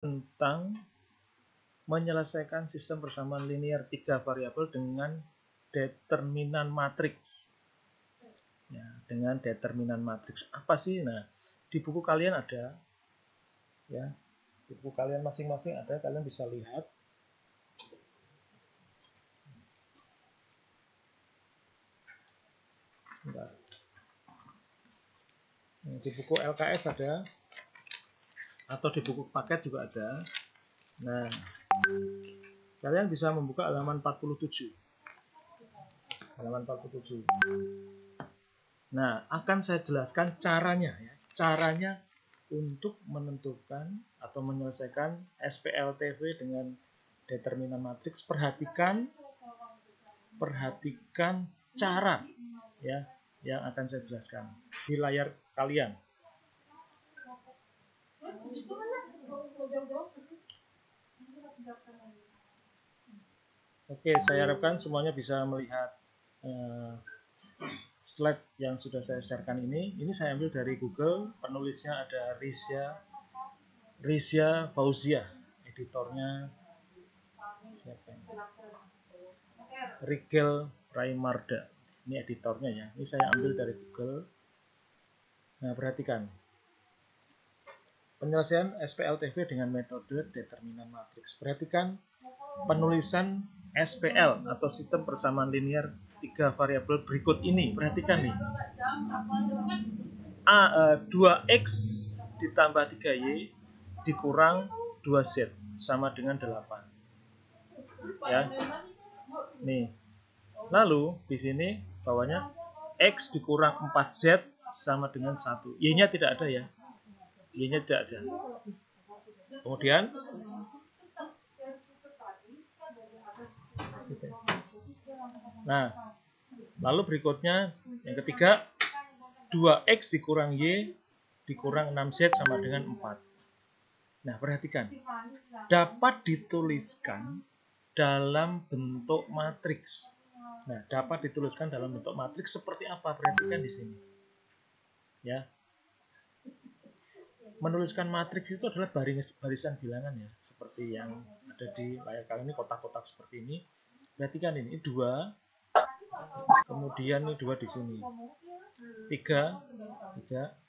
tentang menyelesaikan sistem persamaan linear 3 variabel dengan determinan matriks. Ya, dengan determinan matriks. Apa sih? Nah, di buku kalian ada, ya, di buku kalian masing-masing ada, kalian bisa lihat. Bentar. Di buku LKS ada, atau di buku paket juga ada. Nah, kalian bisa membuka halaman 47. Halaman 47. Nah, akan saya jelaskan caranya, ya. Caranya untuk menentukan atau menyelesaikan SPLTV dengan determinan matriks. Perhatikan cara, ya, yang akan saya jelaskan di layar kalian. Oke, saya harapkan semuanya bisa melihat slide yang sudah saya sharekan ini. Ini saya ambil dari Google, penulisnya ada Rizia Fauzia, editornya siapa ini? Rigel Raimarda. Ini editornya, ya. Ini saya ambil dari Google. Nah, perhatikan. Penyelesaian SPLTV dengan metode determinan matriks. Perhatikan penulisan SPL atau sistem persamaan linear 3 variabel berikut ini. Perhatikan nih. 2x ditambah 3y dikurang 2z sama dengan 8. Ya. Nih. Lalu di sini bawahnya x dikurang 4z sama dengan 1. Y-nya tidak ada, ya. Y-nya tidak ada. Kemudian nah, lalu berikutnya yang ketiga 2x dikurang y dikurang 6z sama dengan 4. Nah, perhatikan. Dapat dituliskan dalam bentuk matriks. Nah, dapat dituliskan dalam bentuk matriks seperti apa? Perhatikan di sini. Ya. Menuliskan matriks itu adalah barisan bilangan, ya, seperti yang ada di layar kalian ini, kotak-kotak seperti ini. Perhatikan ini 2, kemudian ini 2 di sini. 3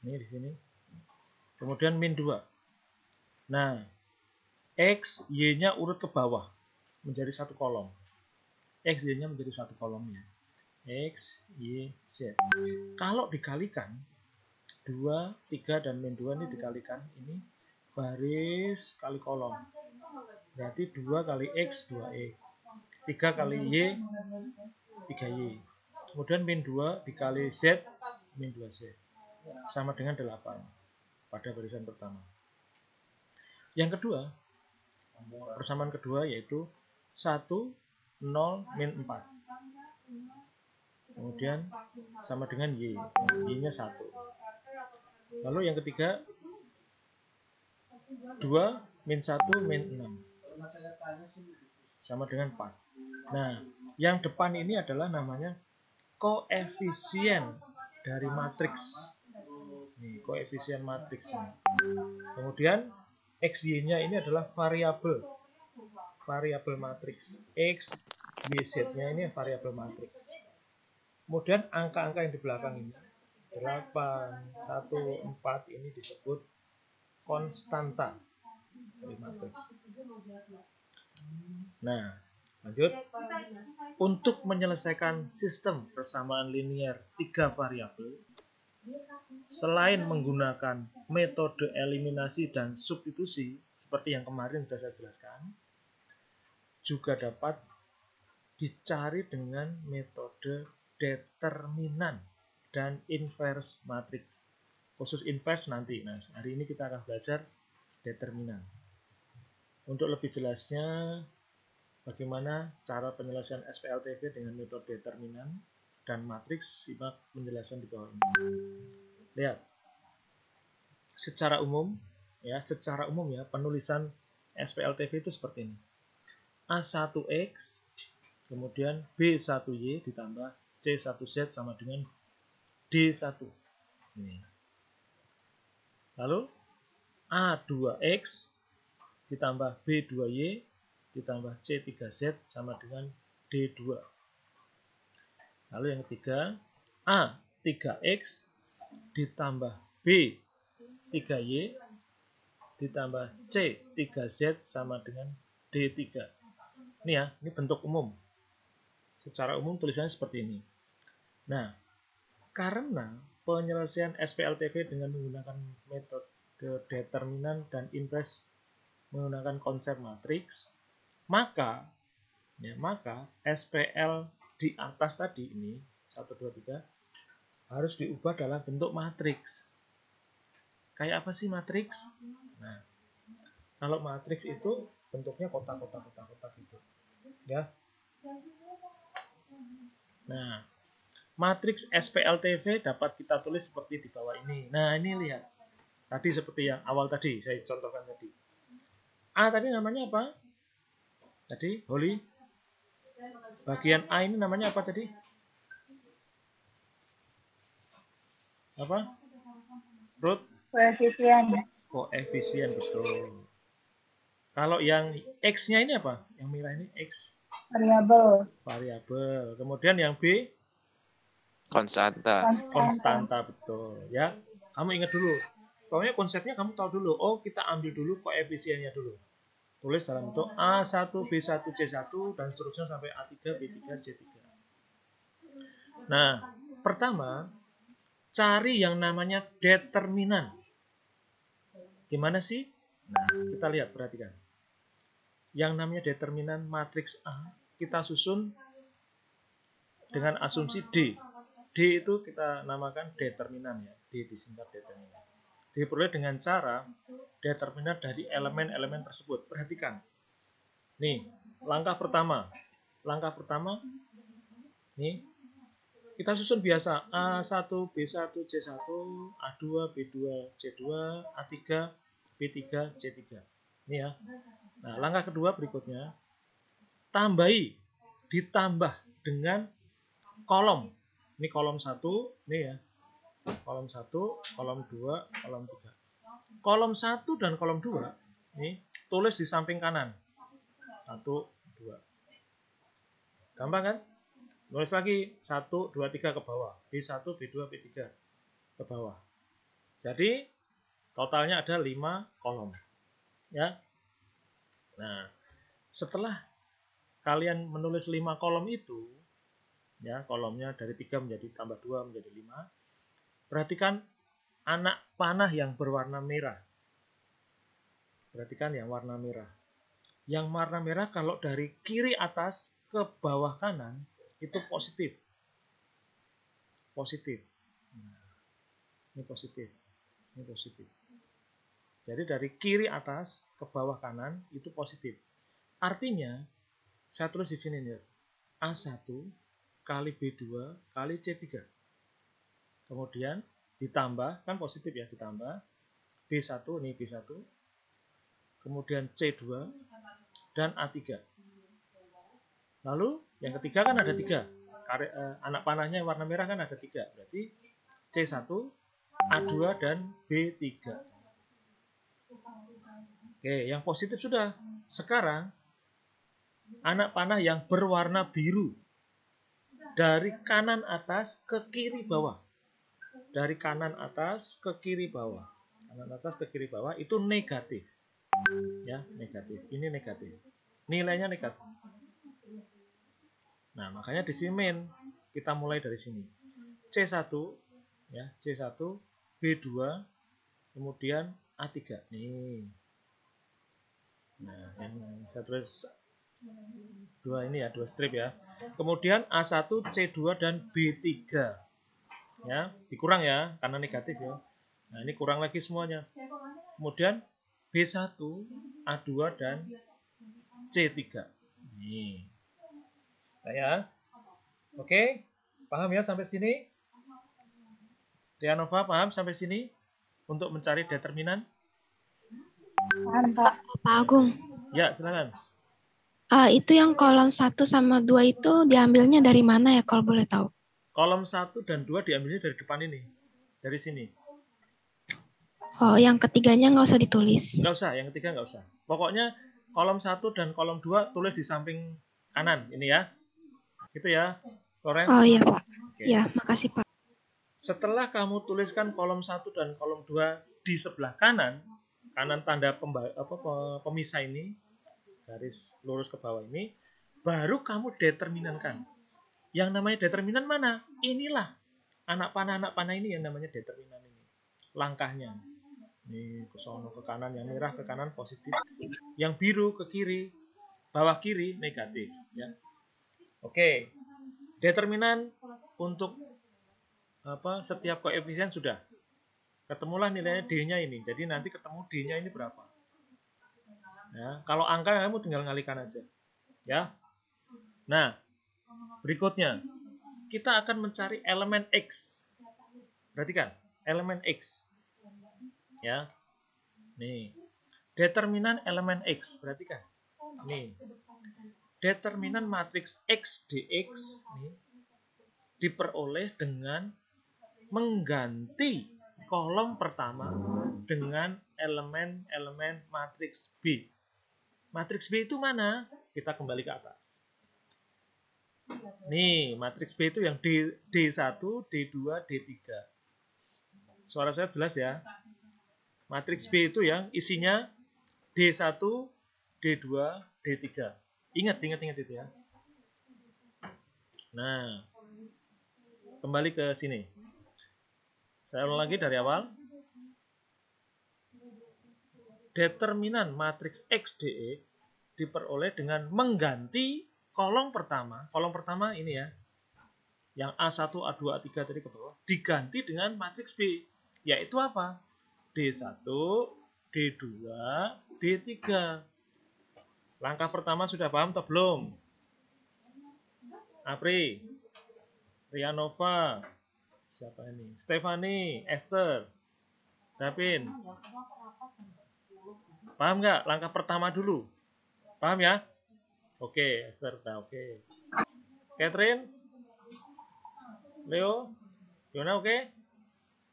ini di sini. Kemudian min 2. Nah, X, Y-nya urut ke bawah menjadi satu kolom. X, Y-nya menjadi satu kolomnya. X, Y, Z. Kalau dikalikan 2, 3, dan min 2 ini dikalikan, ini baris kali kolom. Berarti 2 kali X, 2Y. 3 kali Y, 3Y. Kemudian min 2 dikali Z, min 2Z. Sama dengan 8 pada barisan pertama. Yang kedua, persamaan kedua yaitu 1, 0, min 4. Kemudian sama dengan Y. Y-nya 1. Lalu yang ketiga 2, min 1, min 6. Sama dengan 4. Nah, yang depan ini adalah namanya koefisien dari matriks. Nih, koefisien matriks. Kemudian XY-nya ini adalah variabel matriks. X, Y, Z-nya ini variabel matriks. Kemudian angka-angka yang di belakang ini 8, 1, 4 ini disebut konstanta dari matriks. Nah, lanjut. Untuk menyelesaikan sistem persamaan linear 3 variabel, selain menggunakan metode eliminasi dan substitusi seperti yang kemarin sudah saya jelaskan, juga dapat dicari dengan metode determinan dan inverse matriks. Khusus inverse nanti. Nah, hari ini kita akan belajar determinan. Untuk lebih jelasnya bagaimana cara penyelesaian SPLTV dengan metode determinan dan matriks, simak penjelasan di bawah ini. Lihat. Secara umum ya, penulisan SPLTV itu seperti ini. A1X kemudian B1Y ditambah C1Z sama dengan D1. Ini. Lalu A2X ditambah B2Y ditambah C3Z sama dengan D2. Lalu yang ketiga, A 3X ditambah B 3Y ditambah C 3Z sama dengan D3. Ini ya, ini bentuk umum. Secara umum tulisannya seperti ini. Nah, karena penyelesaian SPLTV dengan menggunakan metode determinan dan impres menggunakan konsep matriks, maka SPL di atas tadi ini 1, 2, 3 harus diubah dalam bentuk matriks. Kayak apa sih matriks? Nah, kalau matriks itu bentuknya kotak-kotak gitu. Ya. Nah, matriks SPLTV dapat kita tulis seperti di bawah ini. Nah, ini lihat. Tadi seperti yang awal tadi, saya contohkan tadi. A tadi namanya apa? Tadi, Holly. Bagian A ini namanya apa tadi? Apa? Ruth? Koefisien, betul. Kalau yang X-nya ini apa? Yang merah ini X. Variabel. Kemudian yang B? Konstanta, betul. Ya, kamu ingat dulu. Pokoknya konsepnya kamu tahu dulu. Oh, kita ambil dulu koefisiennya dulu. Tulis dalam bentuk A1, B1, C1, dan seterusnya sampai A3, B3, C3. Nah, pertama, cari yang namanya determinan. Gimana sih? Nah, kita lihat, perhatikan. Yang namanya determinan matriks A, kita susun dengan asumsi D. D itu kita namakan determinan ya. D disingkat determinan. Diperoleh dengan cara determinan dari elemen-elemen tersebut. Perhatikan. Nih, langkah pertama. Nih, kita susun biasa. A1, B1, C1, A2, B2, C2, A3, B3, C3. Ini ya. Nah, langkah kedua berikutnya. Ditambah dengan kolom. Ini kolom 1, ini ya. Kolom 1, kolom 2, kolom 3. Kolom 1 dan kolom 2, ini tulis di samping kanan. 1, 2. Gampang kan? Tulis lagi 1, 2, 3 ke bawah. B1, B2, B3 ke bawah. Jadi totalnya ada 5 kolom. Ya. Nah, setelah kalian menulis 5 kolom itu, ya, kolomnya dari 3 menjadi tambah 2 menjadi 5. Perhatikan anak panah yang berwarna merah. Perhatikan yang warna merah. Yang warna merah kalau dari kiri atas ke bawah kanan itu positif. Positif. Nah, ini positif. Ini positif. Jadi dari kiri atas ke bawah kanan itu positif. Artinya, saya tulis di sini nih. A1 kali B2 kali C3. Kemudian ditambah, kan positif ya, ditambah B1, ini B1. Kemudian C2 dan A3. Lalu yang ketiga kan ada 3. Anak panahnya yang warna merah kan ada 3. Berarti C1, A2 dan B3. Oke, yang positif sudah. Sekarang anak panah yang berwarna biru. Dari kanan atas ke kiri bawah. Dari kanan atas ke kiri bawah. Kanan atas ke kiri bawah itu negatif. Ya, negatif. Ini negatif. Nilainya negatif. Nah, makanya di sini kita mulai dari sini. C1 ya, C1, B2, kemudian A3. Nih. Nah, yang saya tulis 2 ini ya, 2 strip ya. Kemudian A1, C2 dan B3. Ya, dikurang ya karena negatif ya. Nah, ini kurang lagi semuanya. Kemudian B1, A2 dan C3. Nih. Nah, ya. Oke, paham ya sampai sini? Dianova paham sampai sini untuk mencari determinan? Paham, Pak. Pak Agung. Ya, silakan. Itu yang kolom 1 sama 2 itu diambilnya dari mana ya kalau boleh tahu? Kolom 1 dan 2 diambilnya dari depan ini. Dari sini. Oh, yang ketiganya nggak usah ditulis. Nggak usah, yang ketiga nggak usah. Pokoknya kolom 1 dan kolom 2 tulis di samping kanan. Ini ya. Gitu ya, Loren. Oh iya, Pak. Oke. Ya, makasih, Pak. Setelah kamu tuliskan kolom 1 dan kolom 2 di sebelah kanan tanda pemisah ini, garis lurus ke bawah ini, baru kamu determinankan. Yang namanya determinan mana? Inilah anak panah ini yang namanya determinan ini. Langkahnya. Ini ke sono ke kanan, yang merah ke kanan positif, yang biru ke kiri, bawah kiri negatif, ya. Oke. Determinan untuk setiap koefisien sudah. Ketemulah nilainya D-nya ini. Jadi nanti ketemu D-nya ini berapa. Ya, kalau angka kamu tinggal ngalikan aja. Ya. Nah, berikutnya kita akan mencari elemen X. Perhatikan, elemen X. Ya. Nih. Determinan elemen X, perhatikan. Nih. Determinan matriks X dx nih diperoleh dengan mengganti kolom pertama dengan elemen-elemen matriks B. Matriks B itu mana? Kita kembali ke atas. Nih, matriks B itu yang D1, D2, D3. Suara saya jelas ya? Matriks B itu yang isinya D1, D2, D3. Ingat itu ya. Nah, kembali ke sini. Saya ulang lagi dari awal. Determinan matriks X DE diperoleh dengan mengganti kolom pertama. Kolom pertama ini ya. Yang A1, A2, A3 tadi ke bawah. Diganti dengan matriks B. Yaitu apa? D1, D2, D3. Langkah pertama sudah paham atau belum? Apri, Rianova, siapa ini? Stefani, Esther, Davin. Paham nggak? Langkah pertama dulu. Paham ya? Oke, Esther, oke. Catherine, Leo, Yona, oke?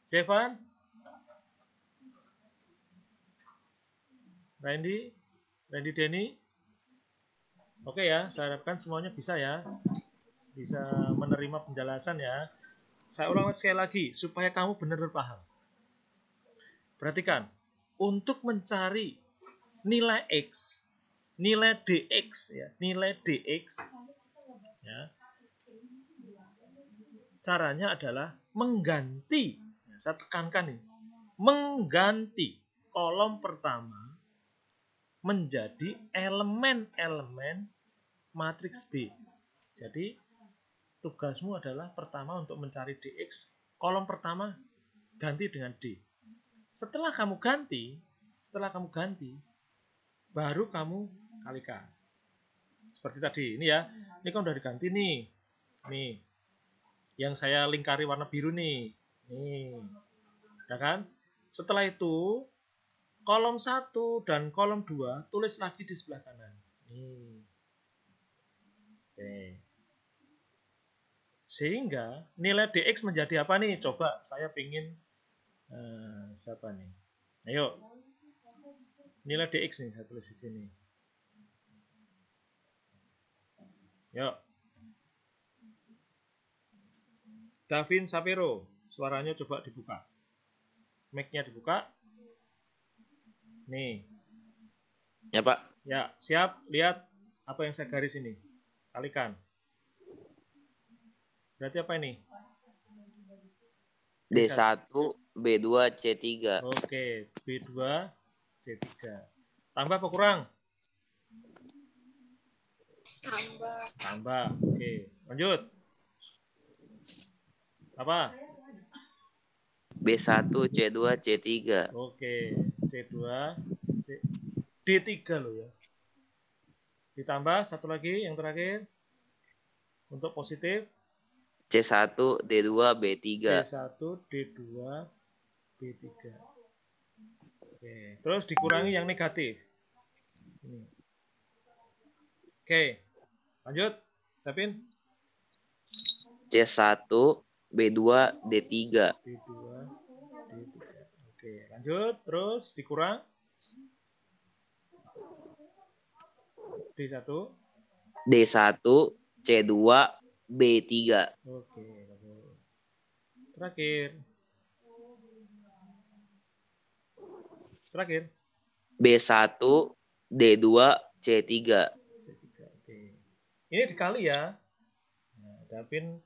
Stefan, Randy, Denny. Oke ya, saya harapkan semuanya bisa ya. Bisa menerima penjelasan ya. Saya ulang sekali lagi supaya kamu benar-benar paham. Perhatikan, untuk mencari nilai X, nilai DX ya, nilai DX ya. Caranya adalah mengganti. Saya tekankan ini. Mengganti kolom pertama menjadi elemen-elemen matriks B. Jadi tugasmu adalah pertama untuk mencari DX, kolom pertama ganti dengan D. Setelah kamu ganti, baru kamu kalikan. Seperti tadi, ini ya. Ini kan udah diganti nih. Nih. Yang saya lingkari warna biru nih. Nih. Ya kan? Setelah itu, kolom 1 dan kolom 2 tulis lagi di sebelah kanan. Nih. Oke. Sehingga nilai DX menjadi apa nih? Coba saya pingin siapa nih? Ayo. Nilai DX nih saya tulis di sini. Yuk. Davin Sapiro, suaranya coba dibuka. Mic-nya dibuka. Nih. Ya, Pak. Ya, siap. Lihat apa yang saya garis ini. Kalikan. Berarti apa ini? D1, B2, C3. Oke, B2, C3. Tambah apa kurang? Tambah. Oke, lanjut. Apa? B1, C2, C3. Oke, C2, D3 loh ya. Ditambah satu lagi yang terakhir. Untuk positif. C1, D2, B3. C1, D2, B3. Oke, terus dikurangi yang negatif. Ini. Oke, lanjut. Davin. C1, B2, D3. B2, D3. Oke, lanjut. Terus dikurang. D1. D1, C2, B3. Oke, bagus. Terakhir. B1, D2, C3. C3. Oke. Ini dikali ya. Nah, Davin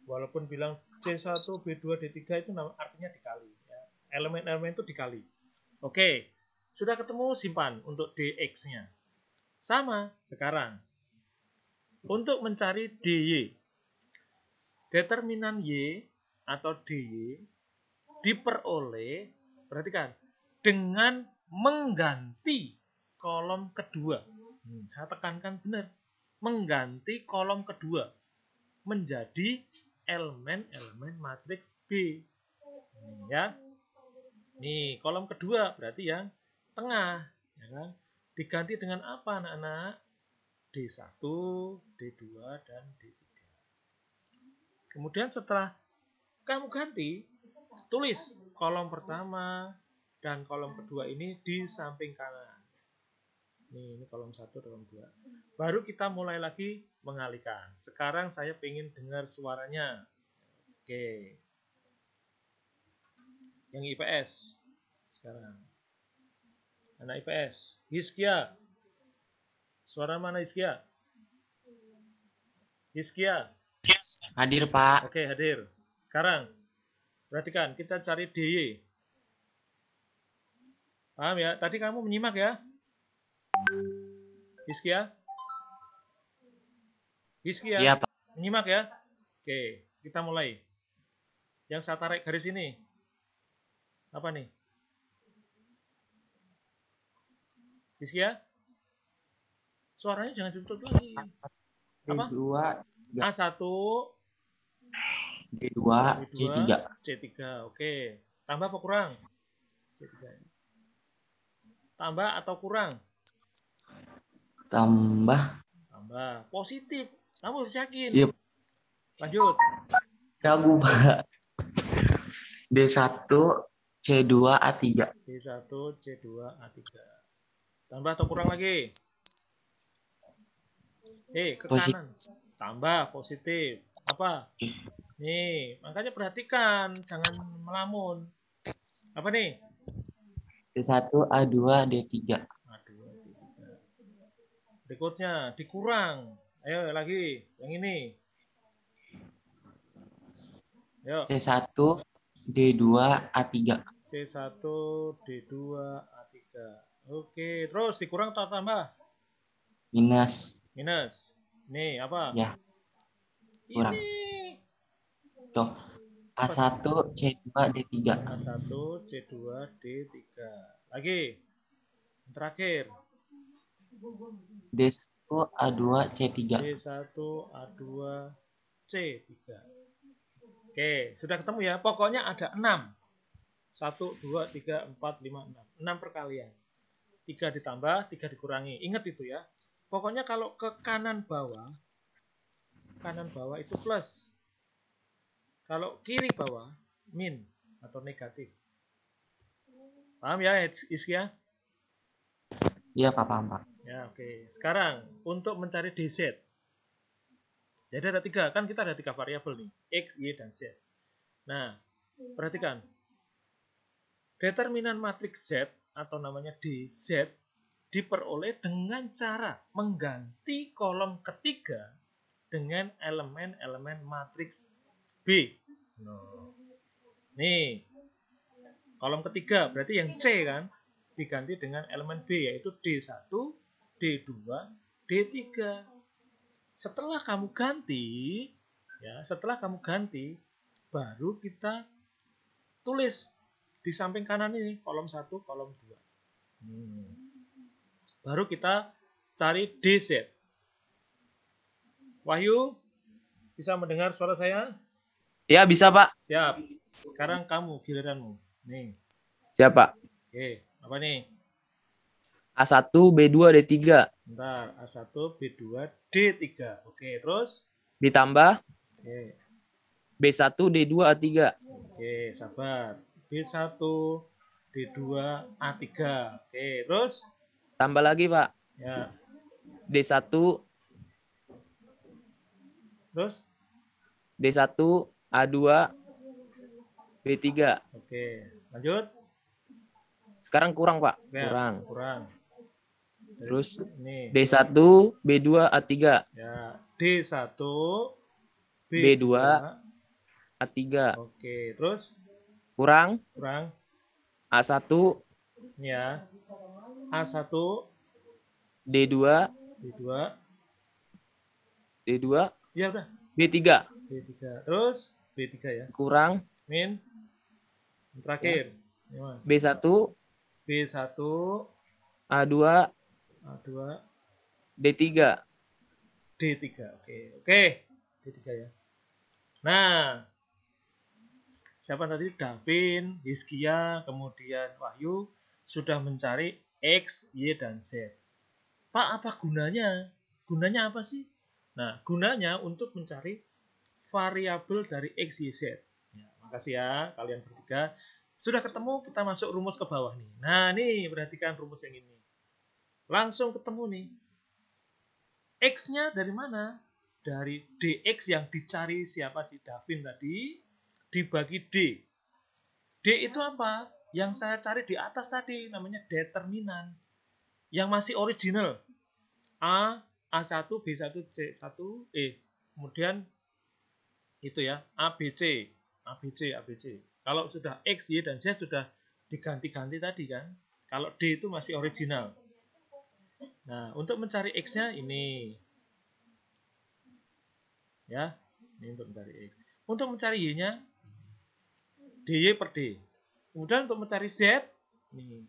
walaupun bilang C1, B2, D3 itu artinya dikali. Ya. Elemen-elemen itu dikali. Oke, sudah ketemu, simpan untuk dx-nya. Sama sekarang. Untuk mencari dy, determinan y atau dy diperoleh, perhatikan, dengan mengganti kolom kedua. Saya tekankan benar, mengganti kolom kedua menjadi elemen-elemen matriks B. Nih, ya. Nih, kolom kedua berarti yang tengah, ya kan? Diganti dengan apa, anak-anak? D1, D2, dan D3. Kemudian setelah kamu ganti, tulis kolom pertama dan kolom kedua ini di samping kanan. Ini kolom 1, kolom 2. Baru kita mulai lagi mengalihkan. Sekarang saya ingin dengar suaranya. Oke. Yang IPS. Sekarang. Anak IPS. Hizkia. Suara mana Hizkia? Hizkia. Hadir, Pak. Oke, hadir. Sekarang, perhatikan, kita cari DY. Paham ya? Tadi kamu menyimak ya? Hizkia? Hizkia? Iya, Pak. Menyimak ya? Oke, kita mulai. Yang saya tarik garis ini. Apa nih? Hizkia? Suaranya jangan ditutup lagi. Apa? D2, A1, D2, C2, C3. C3. Oke. Tambah apa kurang? C3. Tambah atau kurang? Tambah. Tambah. Positif. Kamu harus yakin. Iya. Lanjut. Ragu, Pak. D1, C2, A3. D1, C2, A3. Tambah atau kurang lagi? Ke kanan. Tambah, positif. Apa? Nih, makanya perhatikan. Jangan melamun. Apa nih? D1, A2, D3. A2, D3. Berikutnya, dikurang. Ayo lagi. Yang ini. Yuk. C1, D2, A3. C1, D2, A3. Oke, terus dikurang atau tambah? Minus. Minus. Nih, apa? Ya. Kurang. Ini. Tuh. A1, C2, D3. A1, C2, D3. Lagi. Yang terakhir. D1, A2, C3. D1, A2, C3. Oke, sudah ketemu ya? Pokoknya ada 6. 1, 2, 3, 4, 5, 6. 6 perkalian. 3 ditambah, 3 dikurangi. Ingat itu ya. Pokoknya kalau ke kanan bawah itu plus. Kalau kiri bawah, min atau negatif. Paham ya, Iskia? Iya, Pak, paham, Pak. Ya, oke. Sekarang, untuk mencari DZ. Jadi ada 3, kan kita ada 3 variabel nih. X, Y, dan Z. Nah, perhatikan. Determinan matriks Z, atau namanya DZ, diperoleh dengan cara mengganti kolom ketiga dengan elemen-elemen matriks B. Nih, kolom ketiga berarti yang C kan, diganti dengan elemen B, yaitu D1, D2, D3. Setelah kamu ganti, baru kita tulis di samping kanan ini, kolom 1, kolom 2. Baru kita cari DZ. Wahyu, bisa mendengar suara saya? Ya, bisa, Pak. Siap. Sekarang kamu, giliranmu. Nih. Siap, Pak. Oke, apa nih? A1, B2, D3. Bentar, A1, B2, D3. Oke, terus? Ditambah Oke. B1, D2, A3. Oke, sabar. B1, D2, A3. Oke, terus? Tambah lagi, Pak. Ya, D1, terus? D1, A2, B3. Oke, lanjut. Sekarang kurang, Pak. Ya, Kurang. kurang. Terus Ini. D1, B2, A3. Ya, D1, B2, B2, A3. oke, terus? Kurang Kurang. A1, Ya, A1, D2, B2, D2, ya udah, B3. B3. Terus B3 ya. Kurang Min. Terakhir. B1, B1, A2, A2, D3. D3. Oke, oke. D3 ya. Nah, siapa tadi? Davin, Hizkia, kemudian Wahyu sudah mencari X, Y, dan Z. Pak, apa gunanya? Gunanya apa sih? Nah, gunanya untuk mencari variabel dari X, Y, Z. Ya, makasih ya kalian bertiga. Sudah ketemu, kita masuk rumus ke bawah nih. Nah, nih perhatikan rumus yang ini. Langsung ketemu nih. X-nya dari mana? Dari DX yang dicari siapa sih? Davin tadi dibagi D. D itu apa? Yang saya cari di atas tadi namanya determinan. Yang masih original. A, A1, B1, C1, kemudian itu ya, ABC, ABC, ABC. Kalau sudah X, Y, dan Z sudah diganti-ganti tadi kan. Kalau D itu masih original. Nah, untuk mencari X-nya ini. Ya, ini untuk mencari X. Untuk mencari Y-nya, DY per D. Kemudian untuk mencari Z, ini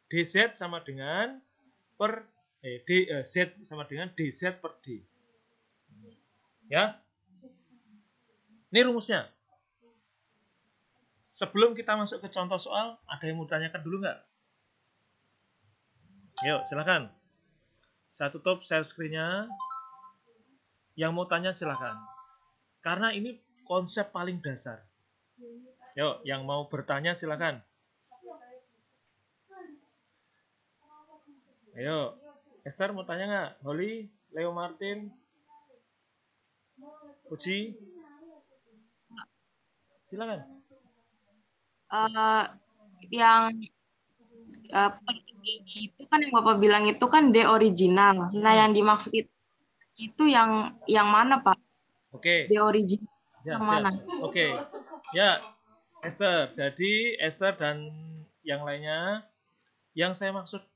DZ sama dengan Z sama dengan DZ per D. Ya. Ini rumusnya. Sebelum kita masuk ke contoh soal, ada yang mau tanyakan dulu nggak? Yuk, silakan. Saya tutup share screen-nya. Yang mau tanya silakan. Karena ini konsep paling dasar. Yuk, yang mau bertanya silakan. Ayo, Esther mau tanya nggak? Holly, Leo Martin, Uci, silakan. Yang itu kan yang Bapak bilang itu kan D original. Nah, yang dimaksud itu yang mana, Pak? Oke. D original Ya, yang siap. mana? Oke. Ya, Esther. Jadi Esther dan yang lainnya, yang saya maksud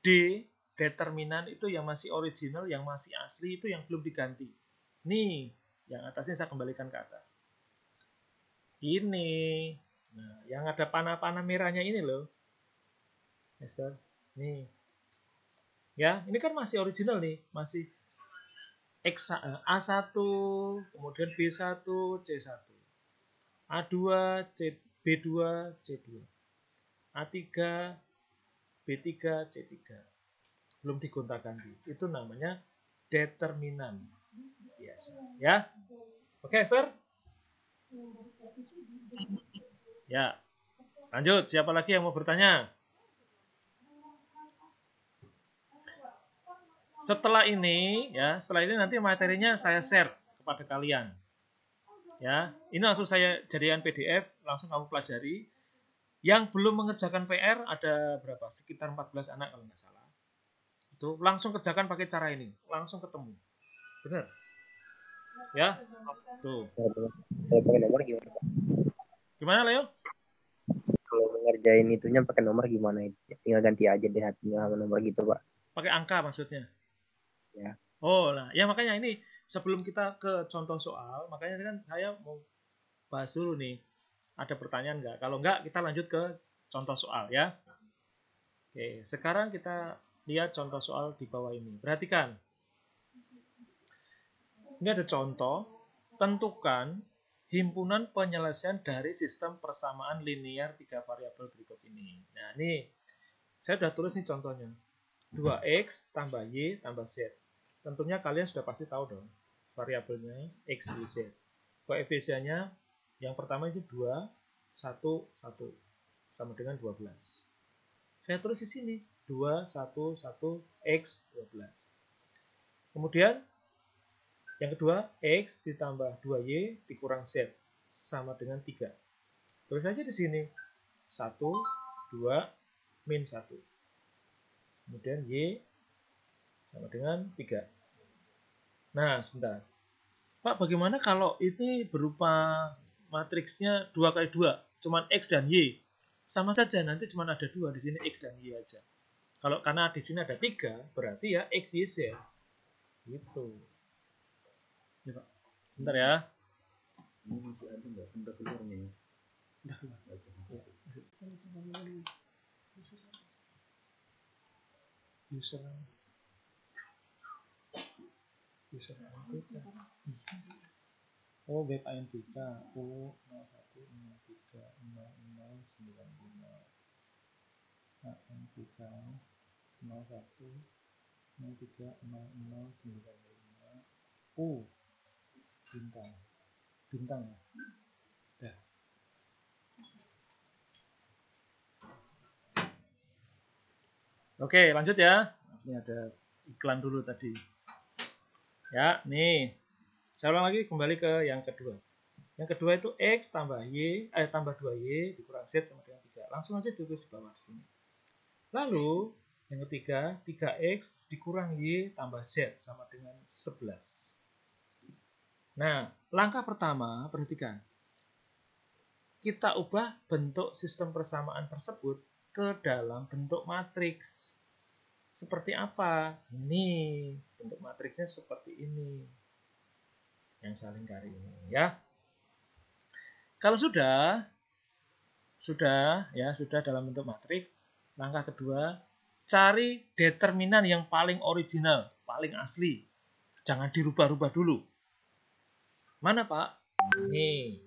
D determinan itu yang masih original, yang masih asli itu yang belum diganti. Nih, yang atasnya saya kembalikan ke atas. Ini. Nah, yang ada panah-panah merahnya ini loh. Esther. Nih. Ya, ini kan masih original nih, masih A1, kemudian B1, C1. A2, B2, C2. A3, B3, C3. Belum digonta-ganti. Itu namanya determinan. Biasa. Ya. Oke, Sir? Ya. Lanjut. Siapa lagi yang mau bertanya? Setelah ini nanti materinya saya share kepada kalian. Ya, ini langsung saya jadikan PDF, langsung kamu pelajari. Yang belum mengerjakan PR ada berapa? Sekitar 14 anak kalau nggak salah. Itu langsung kerjakan pakai cara ini, langsung ketemu. Benar? Ya, tuh. Kalau pakai nomor gimana, Pak? Gimana, Leo? Kalau ngerjain itunya pakai nomor gimana? Tinggal ganti aja deh hatinya sama nomor gitu, Pak. Pakai angka maksudnya? Ya. Oh, nah, ya makanya ini sebelum kita ke contoh soal, makanya kan saya mau bahas dulu nih. Ada pertanyaan nggak? Kalau nggak, kita lanjut ke contoh soal ya. Oke, sekarang kita lihat contoh soal di bawah ini. Perhatikan. Ini ada contoh, tentukan himpunan penyelesaian dari sistem persamaan linear 3 variabel berikut ini. Nah, ini saya sudah tulis nih contohnya. 2x tambah y tambah z. Tentunya kalian sudah pasti tahu dong variabelnya x, y, z. Koefisiennya yang pertama itu 2, 1, 1 sama dengan 12. Saya tulis di sini 2, 1, 1, X 12. Kemudian yang kedua, X ditambah 2Y dikurang Z sama dengan 3. Tulis saja di sini 1, 2, min 1. Kemudian Y sama dengan 3. Nah, sebentar. Pak, bagaimana kalau ini berupa matriksnya 2 kali 2, cuman X dan Y? Sama saja, nanti cuma ada 2 di sini, X dan Y aja. Kalau karena di sini ada 3, berarti ya X, Y, Z. Gitu. Ya, Pak. Bentar ya. Ini masih ada nggak benda keluarnya ya? Udah keluar. Ya. User ANPK. Oh, web ANPK. Oh, 01030095. ANPK 01030095. Oh, bintang ya. Dah. Oke, lanjut ya. Ini ada iklan dulu tadi. Ya, nih. Saya ulang lagi, kembali ke yang kedua. Yang kedua itu X tambah Y, tambah 2Y dikurang Z sama dengan 3. Langsung aja tulis di bawah sini. Lalu, yang ketiga, 3X dikurang Y tambah Z sama dengan 11. Nah, langkah pertama, perhatikan. Kita ubah bentuk sistem persamaan tersebut ke dalam bentuk matriks. Seperti apa? Ini, bentuk matriksnya seperti ini. Yang saya lingkari ini, ya. Kalau sudah dalam bentuk matriks, langkah kedua, cari determinan yang paling original, paling asli. Jangan dirubah-rubah dulu. Mana, Pak? Nih.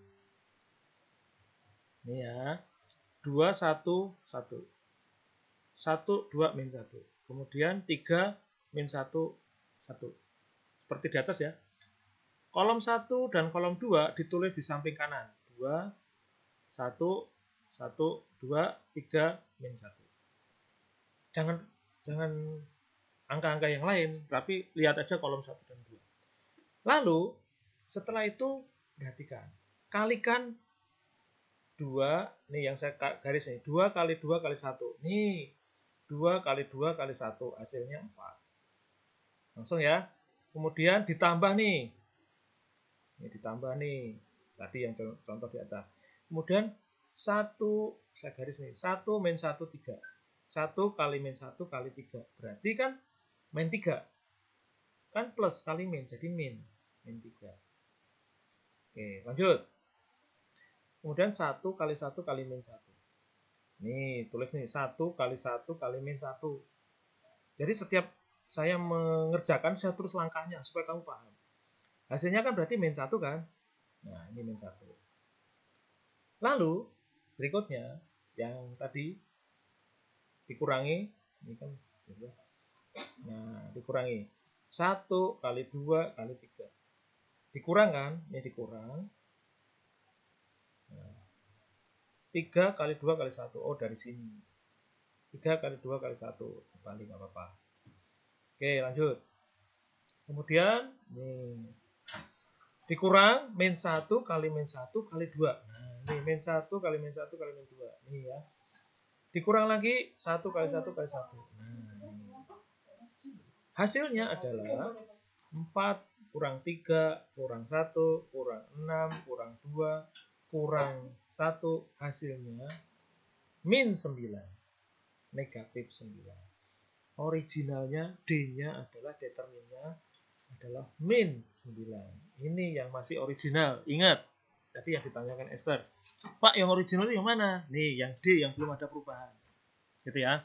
Ini ya. 2, 1, 1. 1, 2, min 1. Kemudian 3, min 1, 1. Seperti di atas ya. Kolom 1 dan kolom 2 ditulis di samping kanan. 2, 1, 1, 2, 3, min 1. Jangan angka-angka yang lain, tapi lihat aja kolom 1 dan 2. Lalu, setelah itu, perhatikan. Kalikan 2, nih yang saya garis nih, 2 kali 2 kali 1. Nih, 2 kali 2 kali 1, hasilnya 4. Langsung ya. Kemudian ditambah nih. Ini ditambah nih. Tadi yang contoh di atas. Kemudian 1, saya garis nih, 1 min 1, 3. 1 kali min 1 kali 3. Berarti kan min 3. Kan plus kali min, jadi min 3. Oke, lanjut. Kemudian 1 kali 1 kali min 1. Nih, tulis nih, 1 kali 1 kali min 1. Jadi setiap saya mengerjakan, saya terus langkahnya, supaya kamu paham. Hasilnya kan berarti min 1 kan? Nah, ini min 1. Lalu, berikutnya, yang tadi, dikurangi, ini kan, nah, dikurangi. 1 kali 2 kali 3. Dikurang kan? Ini dikurang. 3 kali 2 kali 1. Oh, dari sini. 3 kali 2 kali 1. Balik nggak apa-apa. Oke, lanjut. Kemudian, nih. Dikurang min 1 kali min 1 kali 2. Nah, ini min 1 kali min 1 kali min 2. Nih ya. Dikurang lagi 1 kali 1 kali 1. Nah, ini. Hasilnya adalah 4 kurang 3 kurang 1 kurang 6 kurang 2 kurang 1, hasilnya min 9, negatif 9. Originalnya D-nya adalah determinnya adalah min 9. Ini yang masih original. Ingat, tadi yang ditanyakan Esther. Pak, yang original itu yang mana? Nih, yang D yang belum ada perubahan. Gitu ya.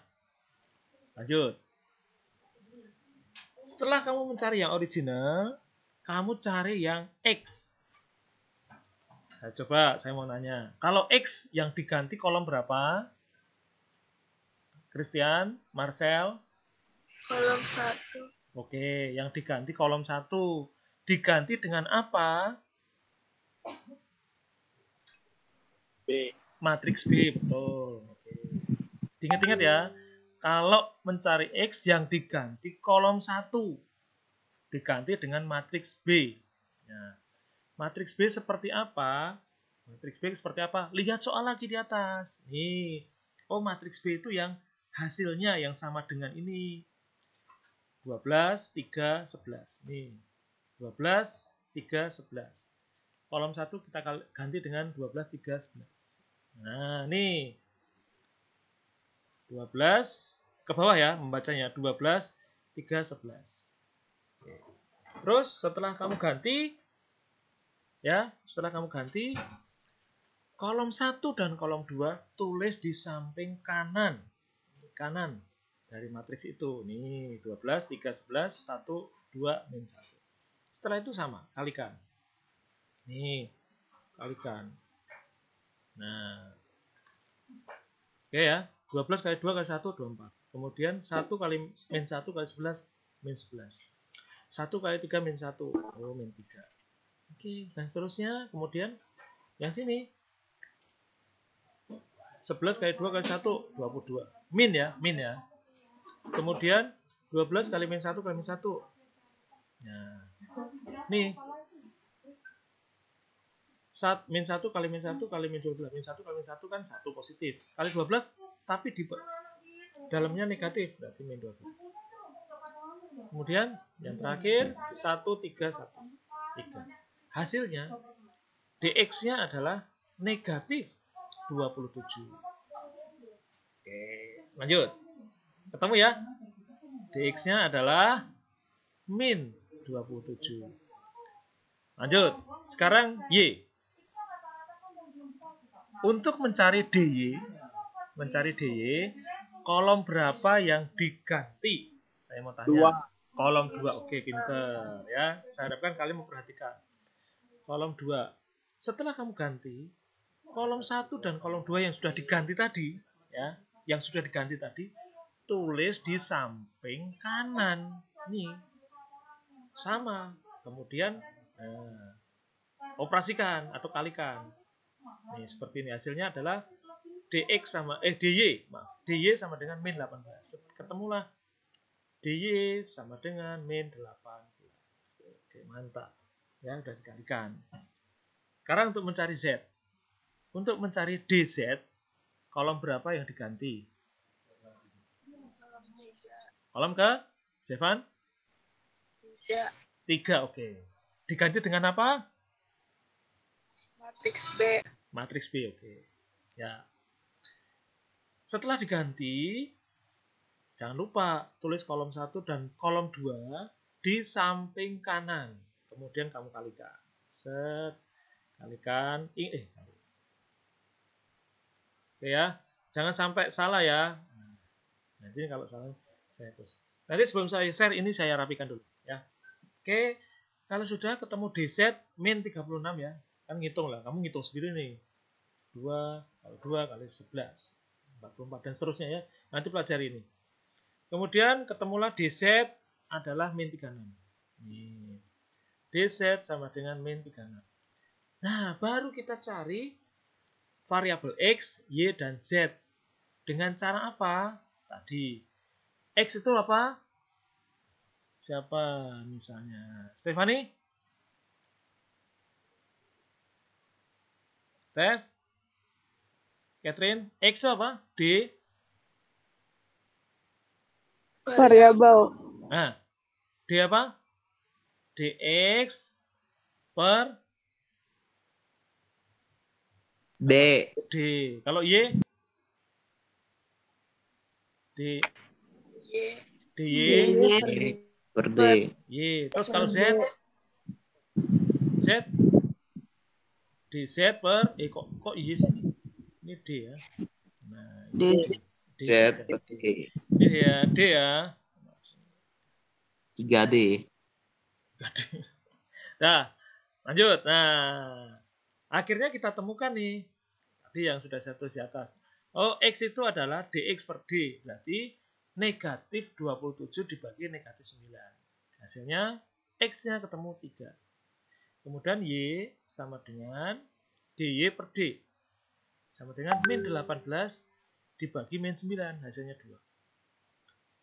Lanjut. Setelah kamu mencari yang original, kamu cari yang X. Saya mau nanya. Kalau X yang diganti kolom berapa? Christian, Marcel? Kolom 1. Oke, yang diganti kolom 1. Diganti dengan apa? B. matriks B, betul. Oke. Ingat-ingat ya, kalau mencari X yang diganti kolom 1, diganti dengan matriks B. Nah, matriks B seperti apa? Matriks B seperti apa? Lihat soal lagi di atas. Nih, oh matriks B itu yang hasilnya yang sama dengan ini. 12, 3, 11. Nih, 12, 3, 11. Kolom 1 kita ganti dengan 12, 3, 11. Nah, nih. 12 ke bawah ya membacanya. 12, 3, 11. Oke. Terus setelah kamu ganti, ya, setelah kamu ganti, kolom 1 dan kolom 2 tulis di samping kanan. Kanan dari matriks itu. Nih, 12, 3, 11, 1, 2, min 1. Setelah itu sama, kalikan. Nih, kalikan. Nah, oke ya, 12 kali 2 kali 1, 24. Kemudian 1 kali min 1 kali 11, min 11. 1 kali 3 min 1, oh min 3. Oke, dan seterusnya. Kemudian yang sini 11 kali 2 kali 1, 22. Min ya, min ya. Kemudian 12 kali min 1 kali min 1. Nah, nih. Min 1 kali min 1 kali min 12. Min 1 kali min 1 kan 1 positif. Kali 12, tapi di dalamnya negatif, berarti min 12. Kemudian yang terakhir 1, 3, 1. 3. Hasilnya dx-nya adalah negatif 27. Oke, lanjut. Ketemu ya? Dx-nya adalah min 27. Lanjut. Sekarang Y. Untuk mencari DY, kolom berapa yang diganti? Saya mau tanya. Kolom 2. Oke, pinter ya. Saya harapkan kalian memperhatikan. Kolom 2. Setelah kamu ganti, kolom 1 dan kolom 2 yang sudah diganti tadi, ya, yang sudah diganti tadi, tulis di samping kanan. Nih. Sama. Kemudian operasikan atau kalikan. Nih, seperti ini. Hasilnya adalah DY sama dengan min 18. Ketemulah DY sama dengan min 18. Oke, mantap. Ya, udah dikalikan. Sekarang untuk mencari Z. Untuk mencari DZ, kolom berapa yang diganti? Kolom ke? Jevan? 3, oke. Diganti dengan apa? Matriks B. Matriks B, oke. Ya. Setelah diganti, jangan lupa tulis kolom 1 dan kolom 2 di samping kanan. Kemudian kamu kalikan. Set. Kalikan. Oke ya. Jangan sampai salah ya. Nanti kalau salah, saya hapus. Nanti sebelum saya share ini saya rapikan dulu. Ya. Oke. Kalau sudah ketemu DZ min 36 ya. Kan ngitung lah, kamu ngitung sendiri nih. 2 kali 11. 44 dan seterusnya ya. Nanti pelajari ini. Kemudian ketemulah DZ adalah min 36. Nih. DZ sama dengan min 36. Nah, baru kita cari variabel X, Y, dan Z. Dengan cara apa? Tadi. X itu apa? Siapa misalnya? Stefani? Steph? Catherine? X apa? D? Variabel. Nah, D apa? DX per D. D. Kalau Y? D. DY? Per D. Y. Terus kalau Z? Z? DZ per kok Y sih? Ini D ya. Nah, D. Z per D. Ini ya D ya. 3D. Nah, lanjut. Nah, akhirnya kita temukan nih. Tadi yang sudah saya tulis di atas. Oh, X itu adalah DX per D. Berarti negatif 27 dibagi negatif 9. Hasilnya X-nya ketemu 3. Kemudian Y sama dengan DY per D. sama dengan min 18 dibagi min 9, hasilnya 2.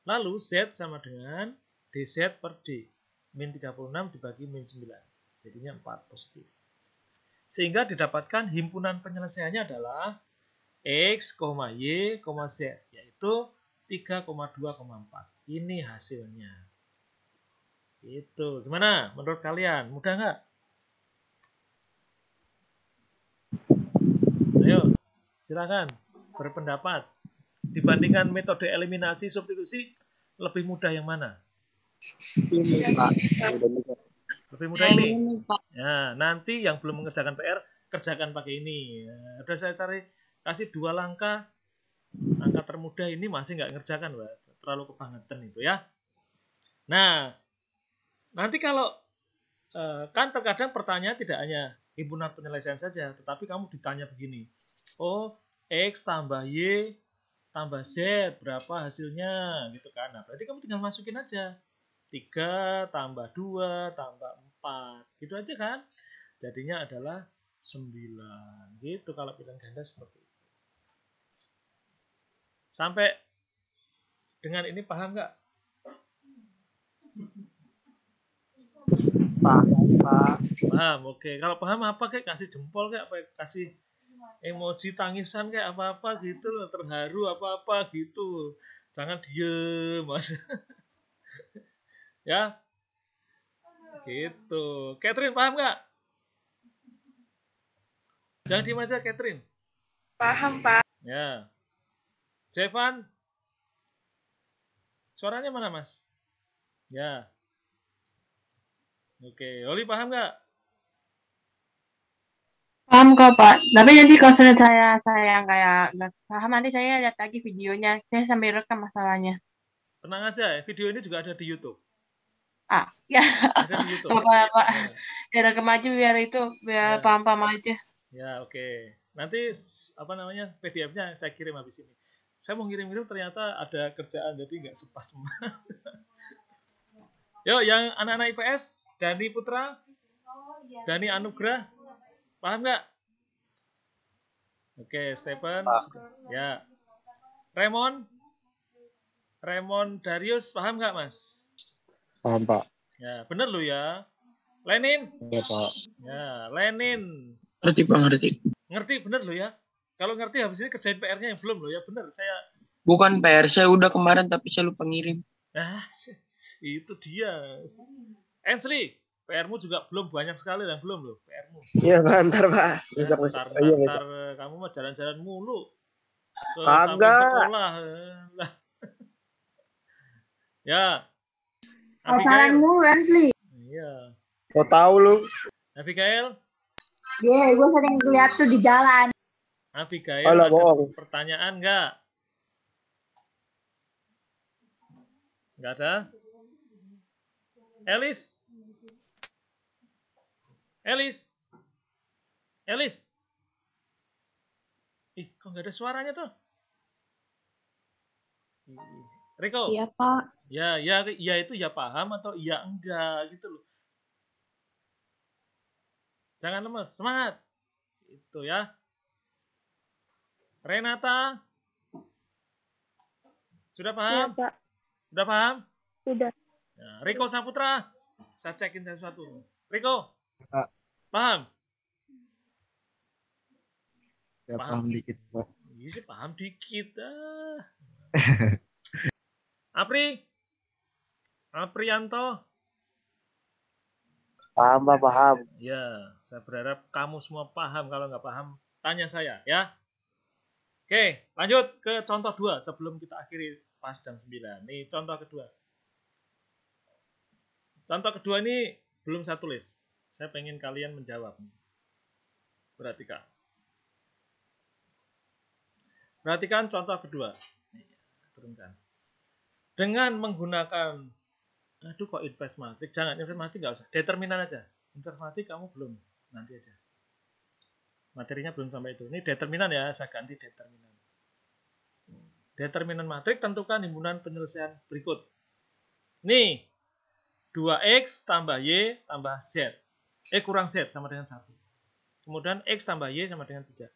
Lalu Z sama dengan DZ per D. Min 36 dibagi min 9. Jadinya 4 positif. Sehingga didapatkan himpunan penyelesaiannya adalah X, Y, Z. Yaitu 3,2,4. Ini hasilnya. Itu. Gimana menurut kalian? Mudah nggak? Ayo, silakan berpendapat. Dibandingkan metode eliminasi substitusi, lebih mudah yang mana? Ini Pak. Lebih mudah ini. Ya, nanti yang belum mengerjakan PR, kerjakan pakai ini. Ya, udah saya kasih 2 langkah. Angka termudah ini masih nggak ngerjakan, Pak. Terlalu kebangetan itu ya. Nah, nanti kalau kan terkadang pertanyaan tidak hanya himpunan penyelesaian saja, tetapi kamu ditanya begini. Oh, X tambah Y tambah Z berapa hasilnya gitu kan. Nah, berarti kamu tinggal masukin aja. 3 tambah 2 tambah 4. Gitu aja kan. Jadinya adalah 9. Gitu kalau pilihan ganda seperti itu. Sampai dengan ini paham nggak? Paham, oke. Kalau paham apa kayak kasih jempol kayak apa, kasih emoji tangisan kayak apa-apa gitu loh, terharu apa-apa gitu. Jangan diem, Mas. Ya. Gitu. Catherine paham nggak? Jangan diem aja, Catherine. Paham, Pak. Ya. Jevan. Suaranya mana, Mas? Ya. Oke, Oli paham nggak? Paham kok, Pak. Tapi nanti kalau saya kayak nggak paham, nanti saya lihat lagi videonya. Saya sambil rekam masalahnya. Tenang aja, video ini juga ada di YouTube. Ya. Ada di YouTube. Pak. Ya, rekam aja biar Ya. paham-paham aja. Ya, oke. Nanti apa namanya PDF-nya saya kirim habis ini. Saya mau ngirim-ngirim ternyata ada kerjaan, jadi nggak sempat semua. Yuk, yang anak-anak IPS, Dani Putra, Dani Anugrah, paham nggak? Oke, Stephen, ya. Raymond Darius, paham nggak, Mas? Paham, Pak. Ya, bener lo ya. Lenin? Ya, Pak. Ya, Lenin. Ngerti, Pak, ngerti. Ngerti, bener lo ya. Kalau ngerti habis ini kerjain PR-nya yang belum lo ya, bener. Saya Bukan PR, saya udah kemarin tapi saya lupa ngirim. Itu dia. Ainsley, PR-mu juga belum banyak sekali dan belum loh PR-mu. Iya, bentar, Pak. Bentar, kamu mau jalan-jalan mulu. Kagak. Sampai sekolah. Ya. Abigail. Ainsley. Iya. Kau tahu lu? Abigail. Iya, gue sering lihat tuh di jalan. Abigail, Alah, ada bohong. pertanyaan nggak? Nggak ada? Elis? Ih, kok nggak ada suaranya tuh? Riko? Iya, Pak. Ya itu ya paham atau iya enggak gitu loh. Jangan lemes, semangat. Itu ya. Renata? Sudah paham? Iya, Pak. Sudah paham? Sudah. Nah, Riko Saputra, saya cekin sesuatu. Riko, Pak. paham? Ya, Paham. paham dikit, Pak. Iya sih, paham dikit. Aprianto? Paham, Pak, paham. Ya, saya berharap kamu semua paham. Kalau nggak paham, tanya saya ya. Oke, lanjut ke contoh 2 sebelum kita akhiri pas jam 9. Nih contoh kedua. Contoh kedua ini belum saya tulis. Saya pengen kalian menjawab. Perhatikan contoh kedua. Turunkan. Dengan menggunakan, aduh kok inverse matrix, jangan inverse matrix, nggak usah, determinan aja. Inverse matrix kamu belum, nanti aja. Materinya belum sampai itu. Ini determinan ya, saya ganti determinan. Determinan matrix tentukan himpunan penyelesaian berikut. Nih, 2x tambah y tambah z. Kurang z sama dengan 1. Kemudian x tambah y sama dengan 3.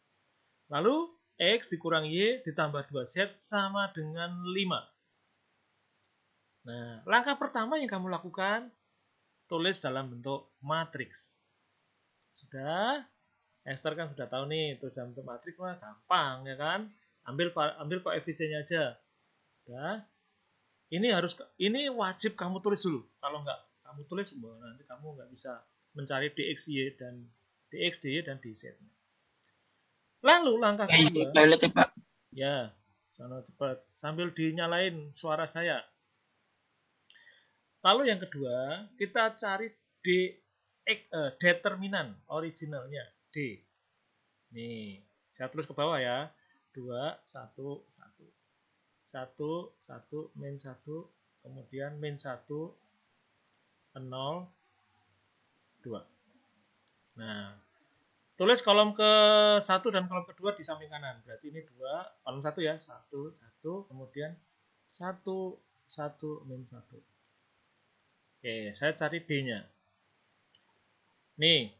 Lalu X dikurang Y ditambah 2Z sama dengan 5. Nah, langkah pertama yang kamu lakukan, tulis dalam bentuk matriks. Sudah? Esther kan sudah tahu nih, tulis dalam bentuk matriks mah gampang ya kan? Ambil koefisiennya aja. Sudah. Ini wajib kamu tulis dulu. Kalau enggak kamu tulis, nanti kamu enggak bisa mencari DXY dan DXDY dan DZ. Lalu langkah kedua. Toilet ya, Pak. Ya, sana cepat. Sambil dinyalain suara saya. Lalu yang kedua, kita cari determinan originalnya D. Nih, saya tulis ke bawah ya. 2, 1, 1. 1, 1, min 1, kemudian min 1, 0, 2. Nah, tulis kolom ke-1 dan kolom ke-2 di samping kanan. Berarti ini 2, kolom 1 ya. 1, 1, kemudian 1, 1, min 1. Oke, saya cari D-nya. Nih,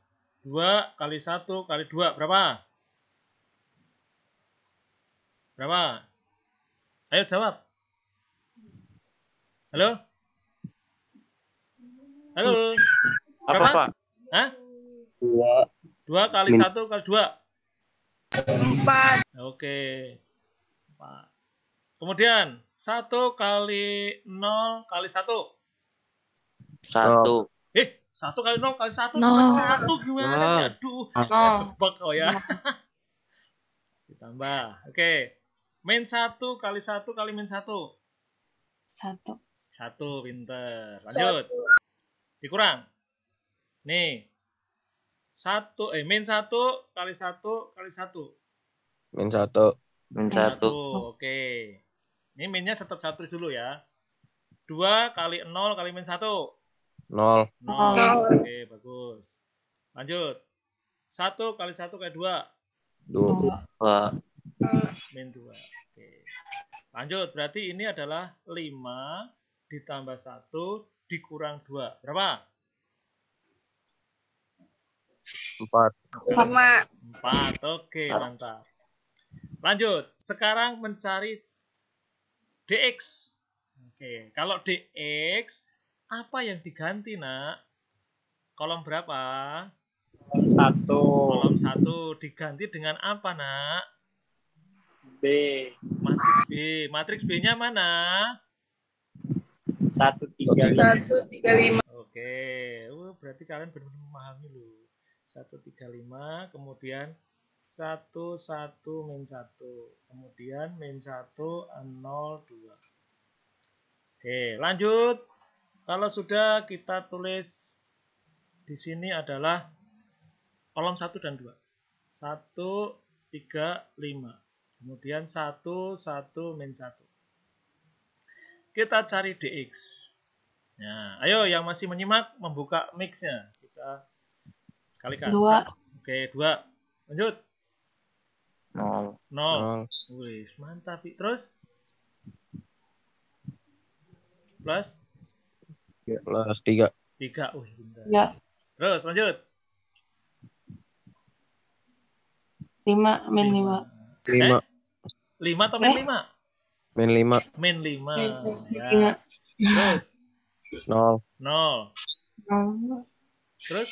2 kali 1 kali 2, berapa? Berapa? Ayo jawab. Halo? Halo? Berapa? Apa, Pak? Hah? 2 kali 1 kali 2. 4. Oke. 4. Kemudian 1 kali 0 kali 1. 1. 1 kali 0 kali 1 No. bukan 1 gimana sih? Aduh, saya jebak kok ya. Ditambah. Oke. Min 1 kali 1 kali min 1. 1. 1, pinter. Lanjut. Dikurang. Nih. Min 1 kali 1 kali 1. Min 1. Min 1. 1. Oke. Ini minnya tetap 1 dulu ya. 2 kali 0 kali min 1. 0. 0. Oke, bagus. Lanjut. 1 kali 1 kali 2. 2. Min 2. Oke. Lanjut. Berarti ini adalah 5 ditambah 1 dikurang 2. Berapa? 4. 4. Oke, mantap. Lanjut. Sekarang mencari DX. Oke, kalau DX apa yang diganti, Nak? Kolom berapa? Kolom 1 diganti dengan apa, Nak? Matriks B. Matriks B-nya mana? 135. Oke. Berarti kalian benar-benar memahami loh. 135, kemudian 1, 1, min 1. Kemudian min 1, 0, 2. Oke, lanjut. Kalau sudah, kita tulis di sini adalah kolom 1 dan 2. 1, 3, 5. Kemudian 1, 1, min 1. Kita cari DX. Nah, ayo yang masih menyimak membuka mix-nya. Kita kalikan. 2. Oke, 2. Lanjut. 0. 0. Wih, mantap. Terus? Plus? Plus 3. 3. Wih, bentar. Ya. Terus, lanjut. 5, min 5. 5. 5 atau min 5? Min 5. Min 5. Ya. 5. Terus? 0. 0. Terus?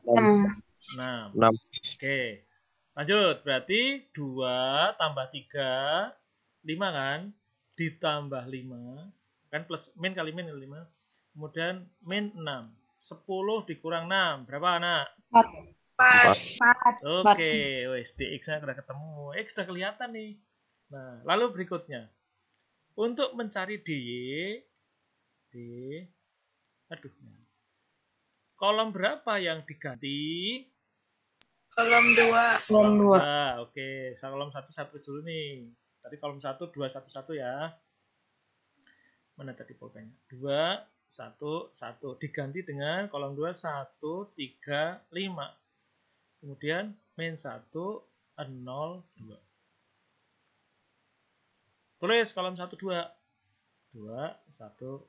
6. 6. Oke. Lanjut. Berarti 2 tambah 3. 5 kan? Ditambah 5. Kan plus min kali min 5. Kemudian min 6. 10 dikurang 6. Berapa, Anak? 4. Oke. Wes, DX-nya sudah ketemu. X sudah kelihatan nih. Nah, lalu berikutnya. Untuk mencari aduh. Kolom berapa yang diganti? Kolom 2. Kolom 2. Nah, oke. Kolom 1 dulu nih. Tadi kolom 1 2 1 1 ya. Mana tadi pulpennya? 2 1 1 diganti dengan kolom 2 1 3 5. Kemudian min 1 0 2. Tulis kolom 1 2. 2 1 1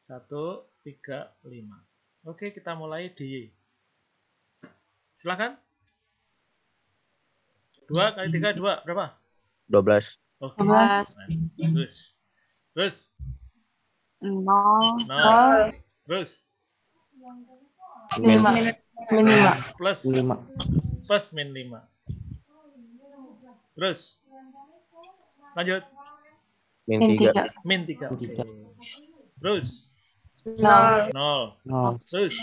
1 3 5. Oke, kita mulai di. Silakan. 2 kali 3, 2. Berapa? 12. Oke. 12. Terus. 0. 0. Terus. Min 5. Plus. 5. Plus min 5. Terus. Lanjut. Min Min 3. 3. Min 3. Oke. Terus. 0. 0. 0. Terus.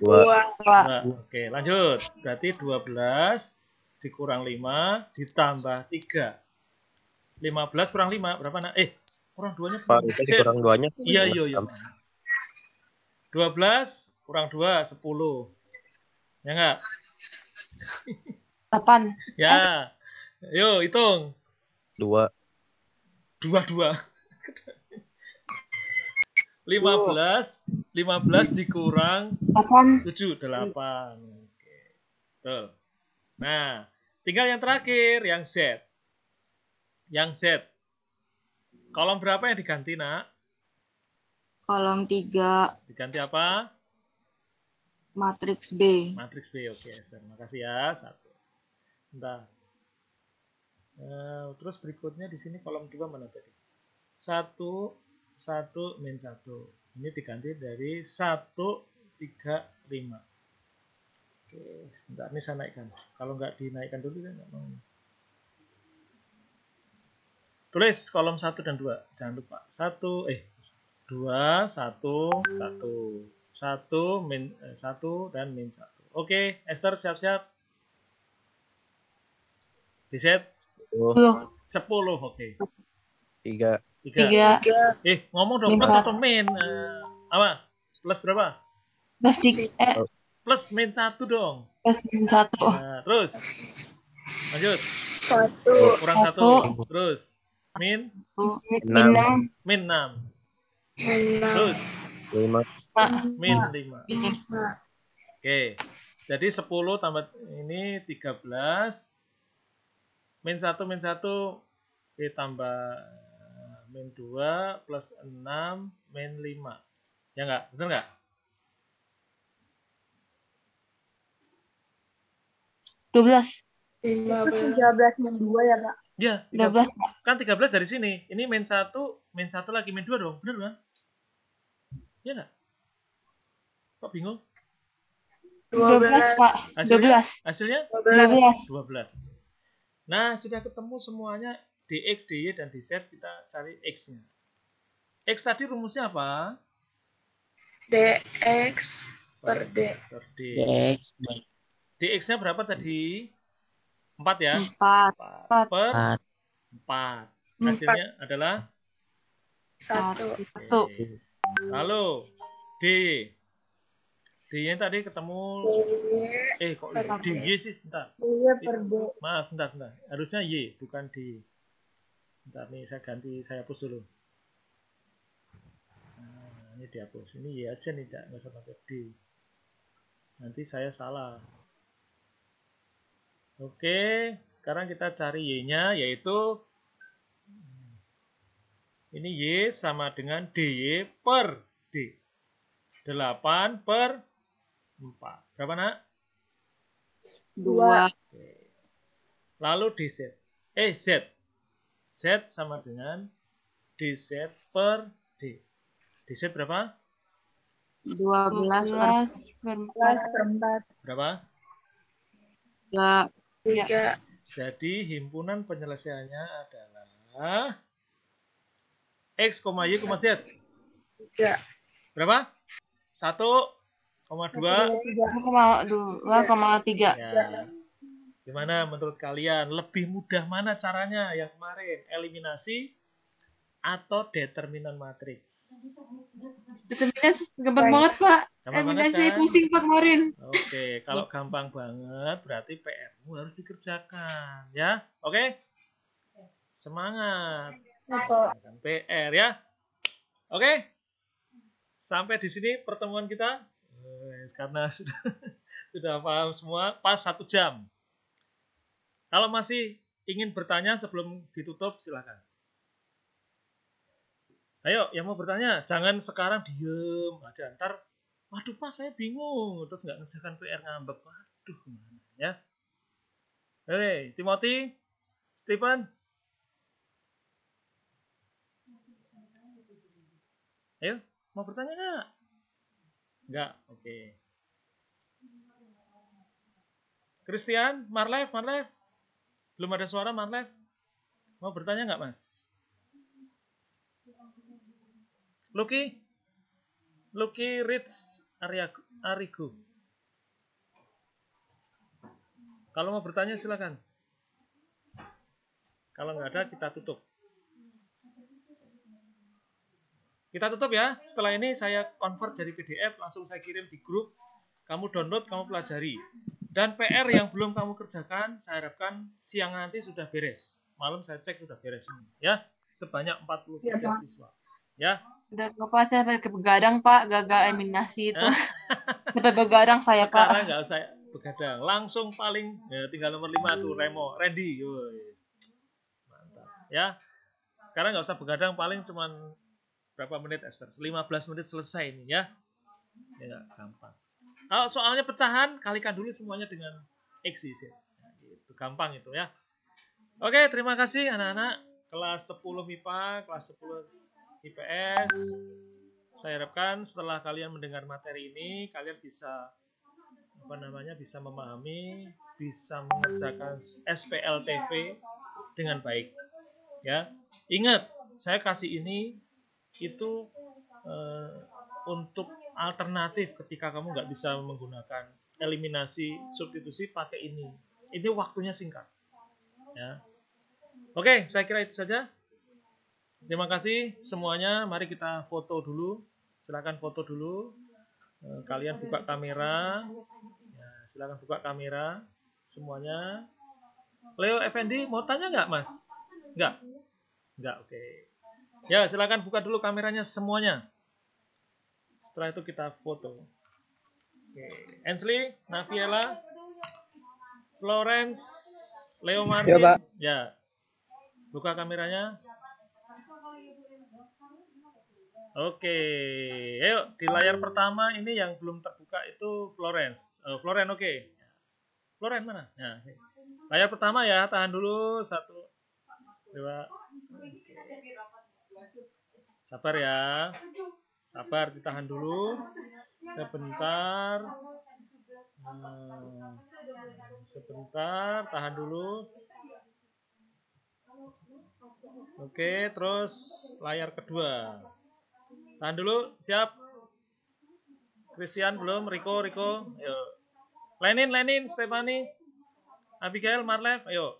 2. 2. Oke, lanjut. Berarti 12 dikurang 5 ditambah 3. 15 kurang 5 berapa nak? Kurang 2-nya Pak, berapa? itu kurang 2-nya. Iya. 12 kurang 2 10. Ya enggak? 8. Ya. Yuk, hitung. 2. 2. 15 dikurang 8. 7 8. Oke. Tuh. Nah, tinggal yang terakhir, yang Z. Yang Z. Kolom berapa yang diganti, Nak? Kolom 3, Diganti apa? matriks B. Matriks B. Oke, Esther. Makasih ya. 1. Bentar. Terus berikutnya di sini kolom 2 mana tadi? 1 min 1. Ini diganti dari 1 3 5. Oke, bentar ini saya naikkan. Kalau nggak dinaikkan dulu kan nggak mau. Tulis kolom 1 dan 2. Jangan lupa. 2 1 min 1 dan min 1. Oke, Esther siap-siap. Di set 10. 10. Oke. 3. 3. Ngomong dong, Min plus 4. atau min? Apa? Plus berapa? Plus 3. Plus min 1 dong. Plus min 1. Nah, terus. Lanjut. 1. Kurang 1. Terus. Min 6. min 6. 6. Terus. 5. Min 5. Oke. Jadi 10 tambah ini 13. Min 1 ditambah min 2 plus 6 min 5. Ya enggak? Benar enggak? 12. 13 min 2 ya, Pak? Ya, 12. kan 13 dari sini. Ini min 1 lagi min 2 dong. Benar kan? Ya enggak? Kok bingung? 12, Pak. 12. Hasilnya 12. 12. Nah, sudah ketemu semuanya dx, dy, dan dz. Kita cari x-nya. X tadi rumusnya apa? dx per d. Per d. Dx. Dx-nya berapa tadi? 4 ya? 4. Per 4. 4. Hasilnya adalah 1. Oke. Lalu D. D-nya tadi ketemu kok dy sih? Sebentar. per d. Maaf, sebentar. Harusnya y, bukan d. Bentar nih, saya ganti, saya hapus dulu. Nah, ini dihapus. Ini y aja nih, nggak usah pakai d. Nanti saya salah. Oke, sekarang kita cari y-nya, yaitu ini y sama dengan dy per d. 8 per 4. Berapa, Nak? 2. Oke. Lalu dz. Z. Z sama dengan dz per d. Dz berapa? 12 per 4. Berapa? 3. 3. Jadi himpunan penyelesaiannya adalah x, y, z. 3. Berapa? 1,2. 2,3. Ya. Gimana menurut kalian? Lebih mudah mana caranya yang kemarin? Eliminasi atau determinan matriks? Determinan gampang banget, Pak. Gampang banget, Eliminasi kan? pusing, Pak, kemarin. Oke, kalau gampang banget berarti PR-mu harus dikerjakan, ya. Oke? Semangat. Kerjakan PR ya. Oke? Sampai di sini pertemuan kita. Karena sudah paham semua, pas 1 jam. Kalau masih ingin bertanya sebelum ditutup, silakan. Ayo, yang mau bertanya, jangan sekarang diem aja. Ntar, waduh Pak, saya bingung. Terus nggak ngerjakan PR, ngambek. Waduh, gimana ya? Oke, Timothy, Stephen. Ayo, mau bertanya nggak? Nggak, oke. Christian, Marlev. Belum ada suara Marlev. Mau bertanya nggak, Mas? Lucky, Rich, Arigo. Kalau mau bertanya silakan. Kalau nggak ada, kita tutup. Kita tutup ya. Setelah ini saya convert jadi PDF, langsung saya kirim di grup. Kamu download, kamu pelajari. Dan PR yang belum kamu kerjakan, saya harapkan siang nanti sudah beres. Malam saya cek sudah beres semua. Ya, sebanyak 43 siswa. Ya. Udah Pak, saya sampai begadang Pak, gagal eliminasi itu. Sampai begadang saya Pak. Sekarang nggak usah begadang, langsung paling ya, tinggal nomor 5 tuh Randy. Mantap. Ya. Sekarang nggak usah begadang, paling cuman berapa menit Esther? 15 menit selesai ini ya. Ya nggak gampang. Kalau soalnya pecahan, kalikan dulu semuanya dengan X ya. Nah, gitu. Gampang itu ya. Oke, terima kasih anak-anak kelas 10 MIPA, kelas 10 IPS. Saya harapkan setelah kalian mendengar materi ini, kalian bisa bisa memahami, bisa mengerjakan SPLTV dengan baik. Ya, ingat, saya kasih ini itu untuk alternatif ketika kamu nggak bisa menggunakan eliminasi substitusi, pakai ini. Ini waktunya singkat. Ya. Oke, saya kira itu saja. Terima kasih semuanya. Mari kita foto dulu. Silakan foto dulu. Kalian buka kamera. Ya, silakan buka kamera semuanya. Leo Effendi mau tanya nggak, Mas? Nggak, oke. Ya, silakan buka dulu kameranya semuanya. Setelah itu kita foto. Oke. Ainsley, Naviela, Florence, Leo Martin. Ya, Pak. Ya. Buka kameranya. Oke. Ayo, di layar pertama ini yang belum terbuka itu Florence. Florence, oke. Florence mana? Ya. Layar pertama ya, tahan dulu. 1, 2. Sabar ya. Sabar, ditahan dulu. Sebentar. Sebentar, tahan dulu. Oke, terus layar kedua. Tahan dulu, siap. Christian belum, Riko. Ayo. Lenin, Stefani, Abigail, Marlev, ayo.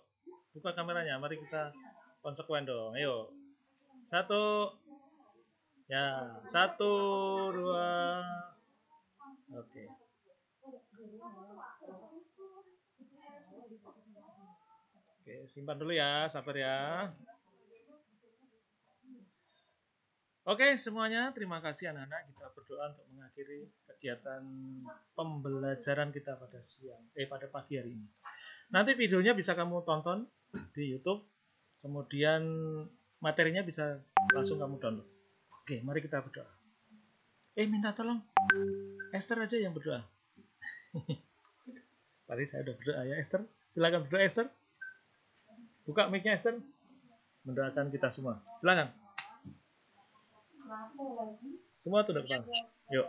Buka kameranya, mari kita konsekuen dong. Ayo. 1. Ya, 1, 2. Oke. Oke, simpan dulu ya, sabar ya. Oke, semuanya terima kasih anak-anak. Kita berdoa untuk mengakhiri kegiatan pembelajaran kita pada pagi hari ini. Nanti videonya bisa kamu tonton di YouTube. Kemudian materinya bisa langsung kamu download. Oke, mari kita berdoa. Minta tolong Esther aja yang berdoa. Tadi saya udah berdoa ya, Esther. Silakan berdoa, Esther. Buka mic-nya, Esther. Mendoakan kita semua. Silakan. Semua tunduk kepala. Yuk.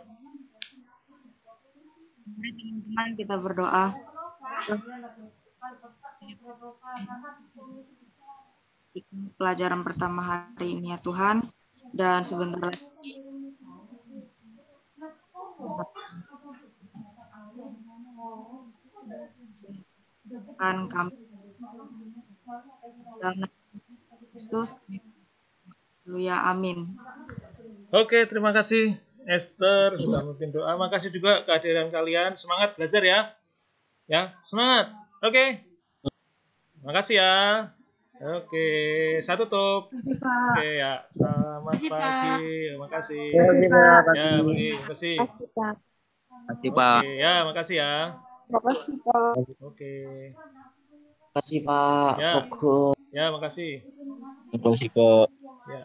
Teman-teman kita berdoa. Pelajaran pertama hari ini ya Tuhan, dan sebentar lagi akan kami dalam Kristus. Haleluya, amin. Oke, terima kasih Esther sudah memimpin doa. Makasih juga kehadiran kalian. Semangat belajar ya. Ya, semangat. Oke. Makasih ya. Oke, saya tutup. Oke ya, selamat pagi. Makasih. Ya, makasih. Makasih, Pak. Oke, ya, makasih ya. Makasih Pak. Oke. Makasih, Pak. Ya. Ya, makasih. Makasih, Pak. Ya.